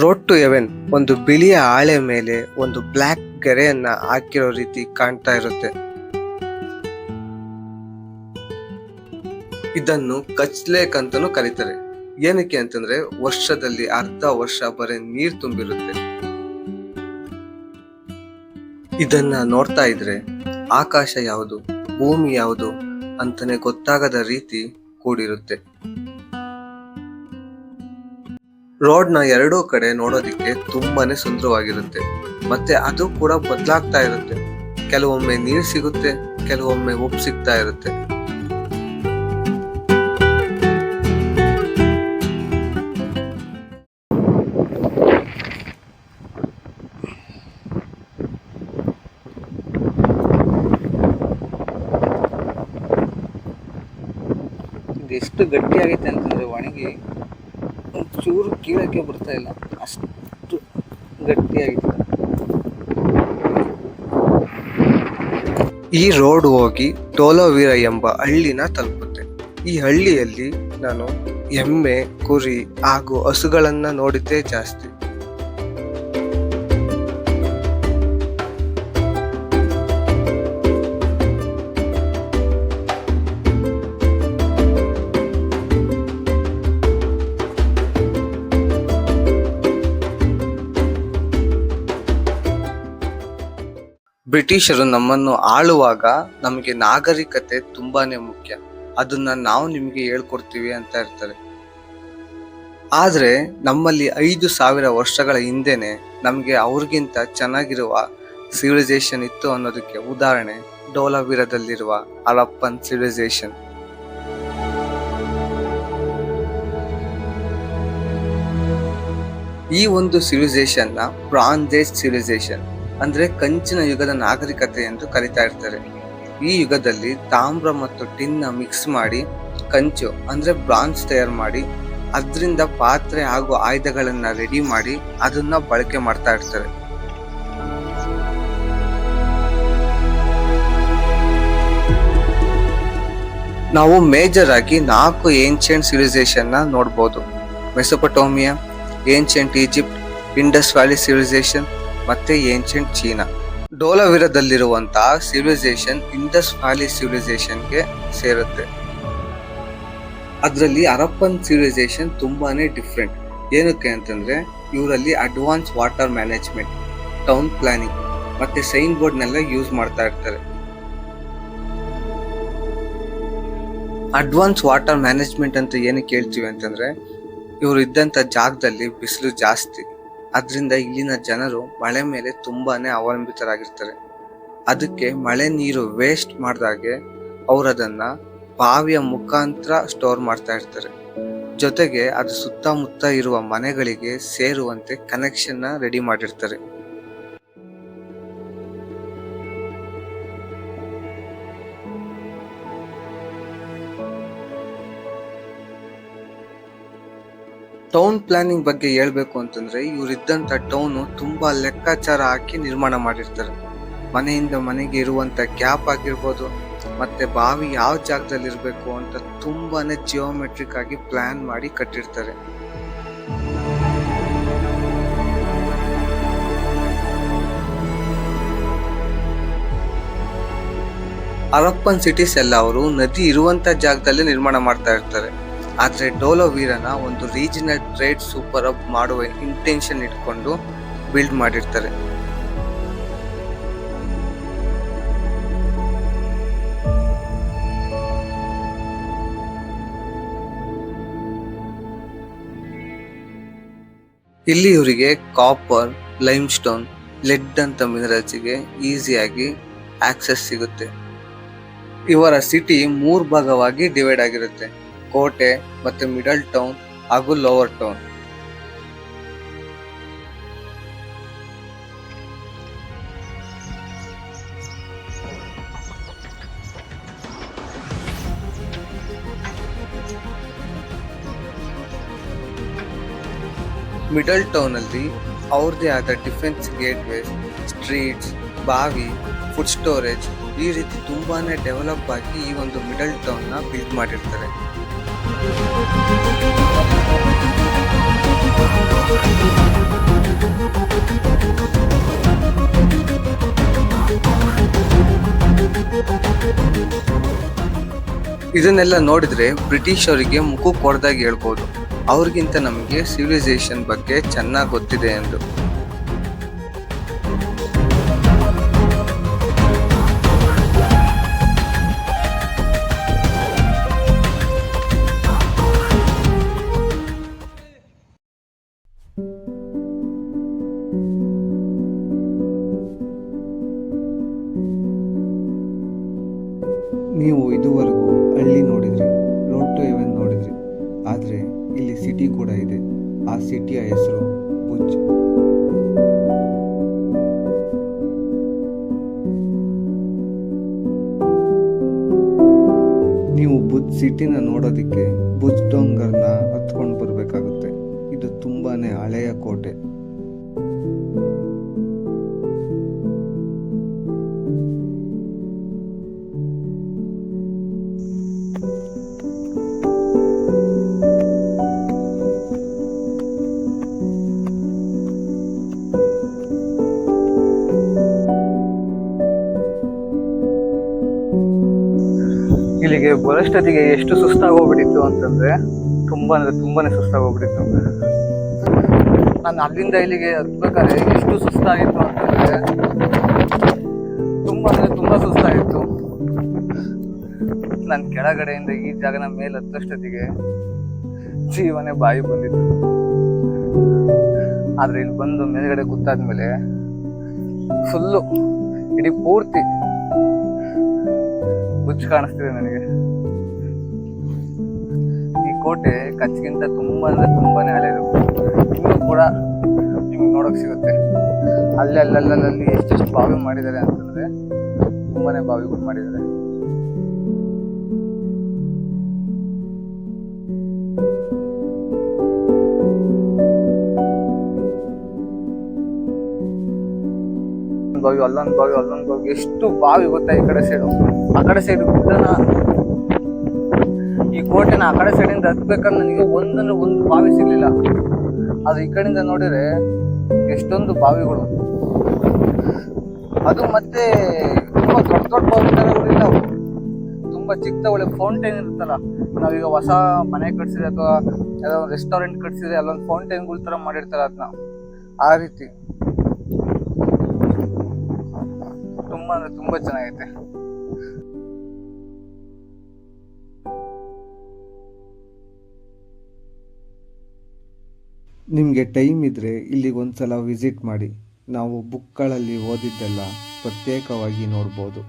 Road to Heaven ಒಂದು ಬಿಳಿಯ ಹಾಳೆ ಮೇಲೆ ಒಂದು ಬ್ಲ್ಯಾಕ್ ಗೆರೆಯನ್ನ ಹಾಕಿರೋ ರೀತಿ ಕಾಣ್ತಾ ಇರುತ್ತೆ. ಇದನ್ನು ಕಚ್ ಲೇಕ್ ಅಂತಾನೂ ಕರೀತಾರೆ. ಏನಕ್ಕೆ ಅಂತಂದ್ರೆ ವರ್ಷದಲ್ಲಿ ಅರ್ಧ ವರ್ಷ ಬರೀ ನೀರ್ ತುಂಬಿರುತ್ತೆ. ಇದನ್ನ ನೋಡ್ತಾ ಇದ್ರೆ ಆಕಾಶ ಯಾವುದು ಭೂಮಿ ಯಾವುದು ಅಂತಾನೆ ಗೊತ್ತಾಗದ ರೀತಿ ಕೂಡಿರುತ್ತೆ. ರೋಡ್ನ ಎರಡೂ ಕಡೆ ನೋಡೋದಿಕ್ಕೆ ತುಂಬಾನೇ ಸುಂದರವಾಗಿರುತ್ತೆ. ಮತ್ತೆ ಅದು ಕೂಡ ಬದಲಾಗ್ತಾ ಇರುತ್ತೆ. ಕೆಲವೊಮ್ಮೆ ನೀರ್ ಸಿಗುತ್ತೆ, ಕೆಲವೊಮ್ಮೆ ಉಪ್ಪು ಸಿಗ್ತಾ ಇರುತ್ತೆ. ಎಷ್ಟು ಗಟ್ಟಿಯಾಗೈತೆ ಅಂತಂದರೆ ಒಣಗಿ ಚೂರು ಕೀಳಕ್ಕೆ ಬರ್ತಾ ಇಲ್ಲ, ಅಷ್ಟು ಗಟ್ಟಿಯಾಗಿದೆ. ಈ ರೋಡ್ ಹೋಗಿ ಟೋಲೋವೀರ ಎಂಬ ಹಳ್ಳಿನ ತಲುಪುತ್ತೆ. ಈ ಹಳ್ಳಿಯಲ್ಲಿ ನಾನು ಎಮ್ಮೆ, ಕುರಿ ಹಾಗೂ ಹಸುಗಳನ್ನ ನೋಡಿದ್ದೇ ಜಾಸ್ತಿ. ಬ್ರಿಟಿಷರು ನಮ್ಮನ್ನು ಆಳುವಾಗ ನಮಗೆ ನಾಗರಿಕತೆ ತುಂಬಾನೇ ಮುಖ್ಯ, ಅದನ್ನ ನಾವು ನಿಮಗೆ ಹೇಳ್ಕೊಡ್ತೀವಿ ಅಂತ ಇರ್ತಾರೆ. ಆದ್ರೆ ನಮ್ಮಲ್ಲಿ 5,000 ವರ್ಷಗಳ ಹಿಂದೆನೆ ನಮಗೆ ಅವ್ರಿಗಿಂತ ಚೆನ್ನಾಗಿರುವ ಸಿವಿಲೈಸೇಷನ್ ಇತ್ತು ಅನ್ನೋದಕ್ಕೆ ಉದಾಹರಣೆ ಧೋಲಾವೀರದಲ್ಲಿರುವ ಹರಪ್ಪನ್ ಸಿವಿಲೈಸೇಷನ್. ಈ ಒಂದು ಸಿವಿಲೈಸೇಷನ್ ನ ಬ್ರಾಂಜ್ ಏಜ್ ಸಿವಿಲೈಸೇಷನ್ ಅಂದ್ರೆ ಕಂಚಿನ ಯುಗದ ನಾಗರಿಕತೆ ಎಂದು ಕರೀತಾ ಇರ್ತಾರೆ. ಈ ಯುಗದಲ್ಲಿ ತಾಮ್ರ ಮತ್ತು ಟಿನ್ನ ಮಿಕ್ಸ್ ಮಾಡಿ ಕಂಚು ಅಂದ್ರೆ ಬ್ರಾಂಜ್ ತಯಾರು ಮಾಡಿ ಅದರಿಂದ ಪಾತ್ರೆ ಹಾಗೂ ಆಯುಧಗಳನ್ನ ರೆಡಿ ಮಾಡಿ ಅದನ್ನ ಬಳಕೆ ಮಾಡ್ತಾ ಇರ್ತಾರೆ. ನಾವು ಮೇಜರ್ ಆಗಿ 4 ಏನ್ಷಿಯಂಟ್ ಸಿವಿಲೈಸೇಷನ್ ನ ನೋಡ್ಬೋದು. Mesopotamia, ancient Egypt, Indus valley civilisation ಮತ್ತೆ ಏನ್ಷಿಯಂಟ್ ಚೀನಾ. ಧೋಲಾವೀರದಲ್ಲಿರುವಂತಹ ಸಿವಿಲೈಸೇಷನ್ ಇಂಡಸ್ ವ್ಯಾಲಿ ಸಿವಿಲೈಸೇಷನ್ಗೆ ಸೇರುತ್ತೆ. ಅದರಲ್ಲಿ ಹರಪ್ಪನ್ ಸಿವಿಲೈಸೇಷನ್ ತುಂಬಾನೇ ಡಿಫ್ರೆಂಟ್. ಏನಕ್ಕೆ ಅಂತಂದ್ರೆ ಇವರಲ್ಲಿ advance water management, town planning ಮತ್ತೆ ಸೈನ್ ಬೋರ್ಡ್ ನೆಲ್ಲ ಯೂಸ್ ಮಾಡ್ತಾ ಇರ್ತಾರೆ. ಅಡ್ವಾನ್ಸ್ ವಾಟರ್ ಮ್ಯಾನೇಜ್ಮೆಂಟ್ ಅಂತ ಏನಕ್ಕೆ ಹೇಳ್ತೀವಿ ಅಂತಂದ್ರೆ ಇವರು ಇದ್ದಂತ ಜಾಗದಲ್ಲಿ ಬಿಸಿಲು ಜಾಸ್ತಿ, ಅದರಿಂದ ಇಲ್ಲಿನ ಜನರು ಮಳೆ ಮೇಲೆ ತುಂಬಾನೇ ಅವಲಂಬಿತರಾಗಿರ್ತಾರೆ. ಅದಕ್ಕೆ ಮಳೆ ನೀರು ವೇಸ್ಟ್ ಮಾಡಿದಾಗೆ ಅವರದನ್ನ ಬಾವಿಯ ಮುಖಾಂತರ ಸ್ಟೋರ್ ಮಾಡ್ತಾ ಇರ್ತಾರೆ. ಜೊತೆಗೆ ಅದು ಸುತ್ತಮುತ್ತ ಇರುವ ಮನೆಗಳಿಗೆ ಸೇರುವಂತೆ ಕನೆಕ್ಷನ್ ನ ರೆಡಿ ಮಾಡಿರ್ತಾರೆ. ಟೌನ್ ಪ್ಲಾನಿಂಗ್ ಬಗ್ಗೆ ಹೇಳ್ಬೇಕು ಅಂತಂದ್ರೆ ಇವರಿದ್ದಂತ ಟೌನ್ ತುಂಬಾ ಲೆಕ್ಕಾಚಾರ ಹಾಕಿ ನಿರ್ಮಾಣ ಮಾಡಿರ್ತಾರೆ. ಮನೆಯಿಂದ ಮನೆಗೆ ಇರುವಂತ ಗ್ಯಾಪ್ ಆಗಿರ್ಬೋದು, ಮತ್ತೆ ಬಾವಿ ಯಾವ ಜಾಗದಲ್ಲಿ ಇರ್ಬೇಕು ಅಂತ ತುಂಬಾನೇ ಜಿಯೋಮೆಟ್ರಿಕ್ ಆಗಿ ಪ್ಲಾನ್ ಮಾಡಿ ಕಟ್ಟಿರ್ತಾರೆ. ಹರಪ್ಪನ್ ಸಿಟೀಸ್ ಎಲ್ಲ ಅವರು ನದಿ ಇರುವಂತ ಜಾಗದಲ್ಲಿ ನಿರ್ಮಾಣ ಮಾಡ್ತಾ ಇರ್ತಾರೆ. ಆದ್ರೆ ಧೋಲಾವೀರನ ಒಂದು ರೀಜನಲ್ ಟ್ರೇಡ್ ಸೂಪರ್ ಹಬ್ ಮಾಡುವ ಇಂಟೆನ್ಷನ್ ಇಟ್ಕೊಂಡು ಬಿಲ್ಡ್ ಮಾಡಿರ್ತಾರೆ. ಇಲ್ಲಿ ಇವರಿಗೆ ಕಾಪರ್, ಲೈಮ್ ಸ್ಟೋನ್, ಲೆಡ್ ಅಂತ ಮಿನರಲ್ಸ್ಗೆ ಈಸಿಯಾಗಿ ಆಕ್ಸೆಸ್ ಸಿಗುತ್ತೆ. ಇವರ ಸಿಟಿ 3 ಭಾಗವಾಗಿ ಡಿವೈಡ್ ಆಗಿರುತ್ತೆ: ಕೋಟೆ ಮತ್ತೆ ಮಿಡಲ್ ಟೌನ್ ಹಾಗೂ ಲೋವರ್ ಟೌನ್. ಮಿಡಲ್ ಟೌನ್ ಅಲ್ಲಿ ಅವ್ರದೇ ಆದ ಡಿಫೆನ್ಸ್ ಗೇಟ್ವೇಸ್, ಸ್ಟ್ರೀಟ್ಸ್, ಬಾವಿ, ಫುಡ್ ಸ್ಟೋರೇಜ್ ಈ ರೀತಿ ತುಂಬಾನೇ ಡೆವಲಪ್ ಆಗಿ ಈ ಒಂದು ಮಿಡಲ್ ಟೌನ್ ನ ಬಿಲ್ಡ್ ಮಾಡಿರ್ತಾರೆ. ಇದನ್ನೆಲ್ಲ ನೋಡಿದ್ರೆ ಬ್ರಿಟಿಷ್ ಅವರಿಗೆ ಮುಖಕ್ಕೆ ಹೊಡೆದಾಗಿ ಹೇಳ್ಬೋದು, ಅವ್ರಿಗಿಂತ ನಮಗೆ ಸಿವಿಲೈಸೇಷನ್ ಬಗ್ಗೆ ಚೆನ್ನಾಗಿ ಗೊತ್ತಿದೆ ಎಂದು. ನೀವು ಇದುವರೆಗೂ ಹಳ್ಳಿ ನೋಡಿದ್ರಿ, ರೋಡ್ ಟು ಹೆವೆನ್ ನೋಡಿದ್ರಿ, ಆದರೆ ಇಲ್ಲಿ ಸಿಟಿ ಕೂಡ ಇದೆ. ಆ ಸಿಟಿಯ ಹೆಸರು ಭುಜ್. ನೀವು ಭುಜ್ ಸಿಟಿನ ನೋಡೋದಕ್ಕೆ ಭುಜ್ ಡೋಂಗರ್ನ ಹತ್ಕೊಂಡು ಬರಬೇಕಾಗುತ್ತೆ. ಇದು ತುಂಬಾನೇ ಹಳೆಯ ಕೋಟೆ. ಇಲ್ಲಿಗೆ ಬರೋಷ್ಟೊತ್ತಿಗೆ ಎಷ್ಟು ಸುಸ್ತಾಗೋಗ್ಬಿಟ್ಟಿತ್ತು ಅಂತಂದ್ರೆ ತುಂಬಾನೇ ಸುಸ್ತಾಗೋಗ್ಬಿಟ್ಟಿತ್ತು. ನಾನು ಅಲ್ಲಿಂದ ಇಲ್ಲಿಗೆ ಹತ್ಬೇಕಾದ್ರೆ ಎಷ್ಟು ಸುಸ್ತಾಗಿತ್ತು ಅಂತಂದ್ರೆ ತುಂಬಾ ಸುಸ್ತಾಗಿತ್ತು. ನಾನು ಕೆಳಗಡೆಯಿಂದ ಈ ಜಾಗನ ಮೇಲೆ ಹತ್ತಷ್ಟೊತ್ತಿಗೆ ಜೀವನೇ ಬಾಯಿ ಬಂದಿತ್ತು. ಆದ್ರೆ ಇಲ್ಲಿ ಬಂದು ಮೇಲ್ಗಡೆ ಕೂತಾದ್ಮೇಲೆ ಫುಲ್ಲು ಇಡೀ ಪೂರ್ತಿ ಭುಜ್ ಕಾಣಿಸ್ತಿದೆ ನನಗೆ. ಈ ಕೋಟೆ ಕಚ್ಗಿಂತ ತುಂಬಾನೇ ಹಳೆಯದು. ಇನ್ನೂ ಕೂಡ ನಿಮ್ಗೆ ನೋಡಕ್ ಸಿಗುತ್ತೆ. ಅಲ್ಲಲ್ಲಿ ಎಷ್ಟೆಷ್ಟು ಬಾವಿ ಮಾಡಿದ್ದಾರೆ ಅಂತಂದ್ರೆ ತುಂಬಾನೇ ಬಾವಿಗಳು ಮಾಡಿದ್ದಾರೆ. ಬಾವಿ ಅಲ್ಲೊಂದು ಬಾವಿ ಎಷ್ಟು ಬಾವಿ ಗೊತ್ತಾ. ಈ ಕಡೆ ಸೈಡು ಆ ಕಡೆ ಸೈಡ್ ಗುಡ್ಡನ, ಈ ಕೋಟೆನ ಆ ಕಡೆ ಸೈಡಿಂದ ಹತ್ಬೇಕಾದ್ರೆ ನನಗೆ ಒಂದು ಬಾವಿ ಸಿಗ್ಲಿಲ್ಲ. ಅದು ಈ ಕಡೆಯಿಂದ ನೋಡಿದ್ರೆ ಎಷ್ಟೊಂದು ಬಾವಿಗಳು. ಅದು ಮತ್ತೆ ತುಂಬಾ ದೊಡ್ಡ ಬಾವಿ ಥರಗಳಿಲ್ಲ, ಅವು ತುಂಬಾ ಚಿಕ್ಕ ಒಳ್ಳೆ ಫೌಂಟೈನ್ ಇರುತ್ತಲ್ಲ. ನಾವೀಗ ಹೊಸ ಮನೆ ಕಟ್ಸಿದ್ರೆ ಅಥವಾ ಯಾವುದೋ ಒಂದು ರೆಸ್ಟೋರೆಂಟ್ ಕಟ್ಸಿದ್ರೆ ಅಲ್ಲೊಂದು ಫೌಂಟೈನ್ಗಳ ತರ ಮಾಡಿರ್ತಾರೆ, ಅದನ್ನ ಆ ರೀತಿ ತುಂಬಾ ಚೆನ್ನಾಗೈತೆ. ನಿಮಗೆ ಟೈಮ್ ಇದ್ದರೆ ಇಲ್ಲಿಗೆ ಒಂದ್ಸಲ ವಿಸಿಟ್ ಮಾಡಿ. ನಾವು ಬುಕ್ಗಳಲ್ಲಿ ಓದಿದ್ದೆಲ್ಲ ಪ್ರತ್ಯೇಕವಾಗಿ ನೋಡ್ಬೋದು.